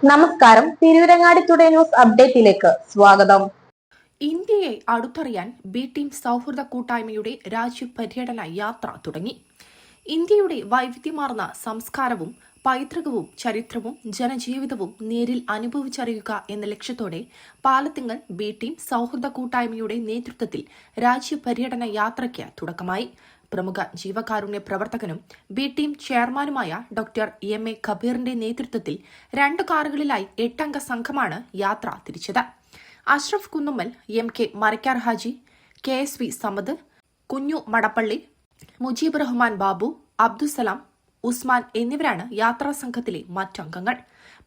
നമസ്കാരം, Tirurangadi today news അപ്ഡേറ്റിലേക്ക് സ്വാഗതം. ഇന്ത്യയെ അടുത്തറിയാൻ ബി ടീം സൗഹൃദ കൂട്ടായ്മയുടെ രാജ്യപര്യടന യാത്ര തുടങ്ങി. ഇന്ത്യയുടെ വൈവിധ്യമാർന്ന സംസ്കാരവും പൈതൃകവും ചരിത്രവും ജനജീവിതവും നേരിൽ അനുഭവിച്ചറിയുക എന്ന ലക്ഷ്യത്തോടെ പാലത്തിങ്ങൽ ബി ടീം സൗഹൃദ കൂട്ടായ്മയുടെ നേതൃത്വത്തിൽ രാജ്യപര്യടന യാത്രയ്ക്ക് തുടക്കമായി. പ്രമുഖ ജീവകാരുണ്യ പ്രവർത്തകനും ബി ടീം ചെയർമാനുമായ ഡോക്ടർ എം എ ഖബീറിന്റെ നേതൃത്വത്തിൽ 2 കാറുകളിലായി 8 അംഗ സംഘമാണ് യാത്ര തിരിച്ചത്. Ashraf Kunnummal, M K Marakkar Haji, K S V Samad, Kunju Madappally, Mujeeb Rahman Babu, Abdussalam, Usman എന്നിവരാണ് യാത്രാ സംഘത്തിലെ മറ്റംഗങ്ങൾ.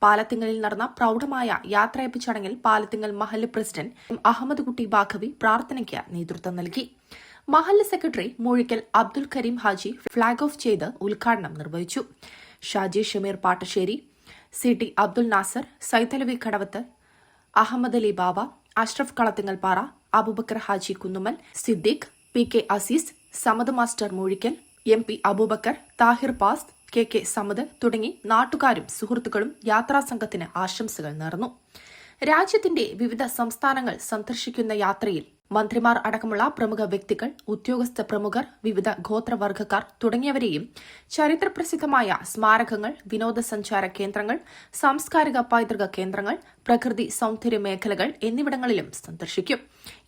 പാലത്തിങ്ങലിൽ നടന്ന പ്രൌഢമായ യാത്രയപ്പ് ചടങ്ങിൽ പാലത്തിങ്ങൽ മഹല്ല് പ്രസിഡന്റ് അഹമ്മദ് കുട്ടി ബാഖവി പ്രാർത്ഥനയ്ക്ക് നേതൃത്വം നൽകി. മഹല്ല് secretary Moozhikkal Abdul Kareem Haji flag off ചെയ്ത് ഉദ്ഘാടനം നിർവഹിച്ചു. Shaji Shameer Pattasseri, C T Abdul Nasar, Saithalavi Kadavath, Ahammed Ali Baba, Ashraf Kalathingalpara, Abubacker Haji Kunnummal, Siddique, P K Azeez, Samad master Moozhikkal, M P Abubacker, Thahir പാസ്, കെ കെ സമദ് തുടങ്ങി നാട്ടുകാരും സുഹൃത്തുക്കളും യാത്രാസംഘത്തിന് ആശംസകൾ നേർന്നു. രാജ്യത്തിന്റെ വിവിധ സംസ്ഥാനങ്ങൾ സന്ദർശിക്കുന്ന യാത്രയിൽ മന്ത്രിമാർ അടക്കമുള്ള പ്രമുഖ വ്യക്തികൾ, ഉദ്യോഗസ്ഥ പ്രമുഖർ, വിവിധ ഗോത്രവർഗ്ഗക്കാർ തുടങ്ങിയവരെയും ചരിത്രപ്രസിദ്ധമായ സ്മാരകങ്ങൾ, വിനോദസഞ്ചാര കേന്ദ്രങ്ങൾ, സാംസ്കാരിക പൈതൃക കേന്ദ്രങ്ങൾ, പ്രകൃതി സൌന്ദര്യ മേഖലകൾ എന്നിവിടങ്ങളിലും സന്ദർശിക്കും.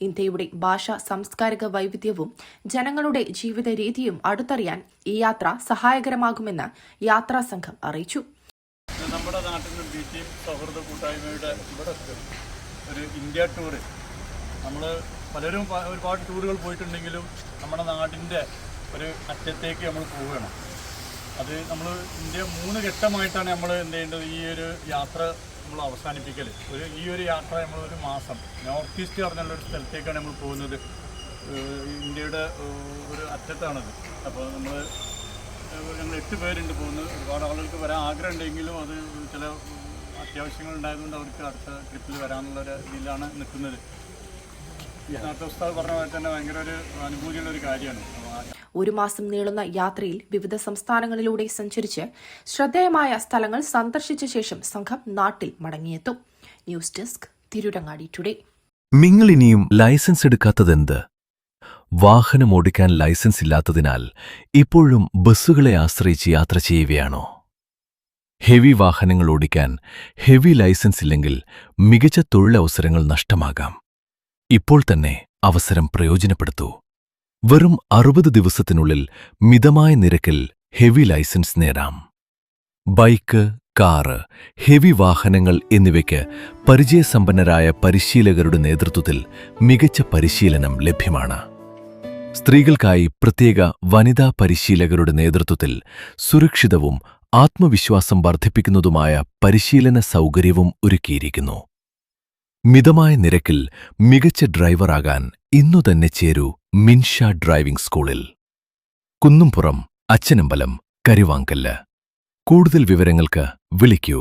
ഇന്ത്യയുടെ ഭാഷ, സാംസ്കാരിക വൈവിധ്യവും ജനങ്ങളുടെ ജീവിത രീതിയും അടുത്തറിയാൻ ഈ യാത്ര സഹായകരമാകുമെന്ന് യാത്രാസംഘം അറിയിച്ചു. നമ്മുടെ നാട്ടിൽ നിന്ന് ബി ടീം സൗഹൃദ കൂട്ടായ്മയുടെ ഇവിടെ ഒരു ഇന്ത്യ ടൂർ, നമ്മൾ പലരും ഒരുപാട് ടൂറുകൾ പോയിട്ടുണ്ടെങ്കിലും നമ്മുടെ നാടിൻ്റെ ഒരു അറ്റത്തേക്ക് നമ്മൾ പോവുകയാണ്. അത് നമ്മൾ ഇന്ത്യ 3 ഘട്ടമായിട്ടാണ് നമ്മൾ എന്ത് ചെയ്യേണ്ടത്, ഈ ഒരു യാത്ര നമ്മൾ അവസാനിപ്പിക്കൽ. ഈ ഒരു യാത്ര നമ്മൾ ഒരു മാസം നോർത്ത് ഈസ്റ്റ് പറഞ്ഞുള്ളൊരു സ്ഥലത്തേക്കാണ് നമ്മൾ പോകുന്നത്. ഇന്ത്യയുടെ ഒരു അറ്റത്താണത്. അപ്പോൾ ഞങ്ങൾ 8 പേരുണ്ട് പോകുന്നത്. ഒരുപാട് ആളുകൾക്ക് വരാൻ ആഗ്രഹം ഉണ്ടെങ്കിലും അത് ചില അത്യാവശ്യങ്ങൾ ഉണ്ടായതുകൊണ്ട് അവർക്ക് അടുത്ത ട്രിപ്പിൽ വരാമെന്നുള്ളൊരു ഇതിലാണ് നിൽക്കുന്നത്. നേരത്തെ ഉസ്താദ് പറഞ്ഞ പോലെ തന്നെ ഭയങ്കര ഒരു അനുഭൂതിയുള്ളൊരു കാര്യമാണ്. 1 മാസം നീളുന്ന യാത്രയിൽ വിവിധ സംസ്ഥാനങ്ങളിലൂടെ സഞ്ചരിച്ച് ശ്രദ്ധേയമായ സ്ഥലങ്ങൾ സന്ദർശിച്ച ശേഷം സംഘം നാട്ടിൽ മടങ്ങിയെത്തും. News desk, Tirurangadi today. നിങ്ങളിനിയും ലൈസൻസ് എടുക്കാത്തതെന്ത്? വാഹനമോടിക്കാൻ ലൈസൻസ് ഇല്ലാത്തതിനാൽ ഇപ്പോഴും ബസ്സുകളെ ആശ്രയിച്ച് യാത്ര ചെയ്യുകയാണോ? ഹെവി വാഹനങ്ങൾ ഓടിക്കാൻ ഹെവി ലൈസൻസ് ഇല്ലെങ്കിൽ മികച്ച തൊഴിലവസരങ്ങൾ നഷ്ടമാകാം. ഇപ്പോൾ തന്നെ അവസരം പ്രയോജനപ്പെടുത്തൂ. വെറും 60 ദിവസത്തിനുള്ളിൽ മിതമായ നിരക്കിൽ ഹെവി ലൈസൻസ് നേടാം. ബൈക്ക്, കാറ്, ഹെവി വാഹനങ്ങൾ എന്നിവയ്ക്ക് പരിചയസമ്പന്നരായ പരിശീലകരുടെ നേതൃത്വത്തിൽ മികച്ച പരിശീലനം ലഭ്യമാണ്. സ്ത്രീകൾക്കായി പ്രത്യേക വനിതാ പരിശീലകരുടെ നേതൃത്വത്തിൽ സുരക്ഷിതവും ആത്മവിശ്വാസം വർദ്ധിപ്പിക്കുന്നതുമായ പരിശീലന സൗകര്യവും ഒരുക്കിയിരിക്കുന്നു. മിതമായ നിരക്കിൽ മികച്ച ഡ്രൈവറാകാൻ ഇന്നുതന്നെ ചേരൂ മിൻഷ ഡ്രൈവിംഗ് സ്കൂളിൽ. കുന്നുംപുറം, അച്ചനമ്പലം, കരിവാങ്കല്ല്. കൂടുതൽ വിവരങ്ങൾക്ക് വിളിക്കൂ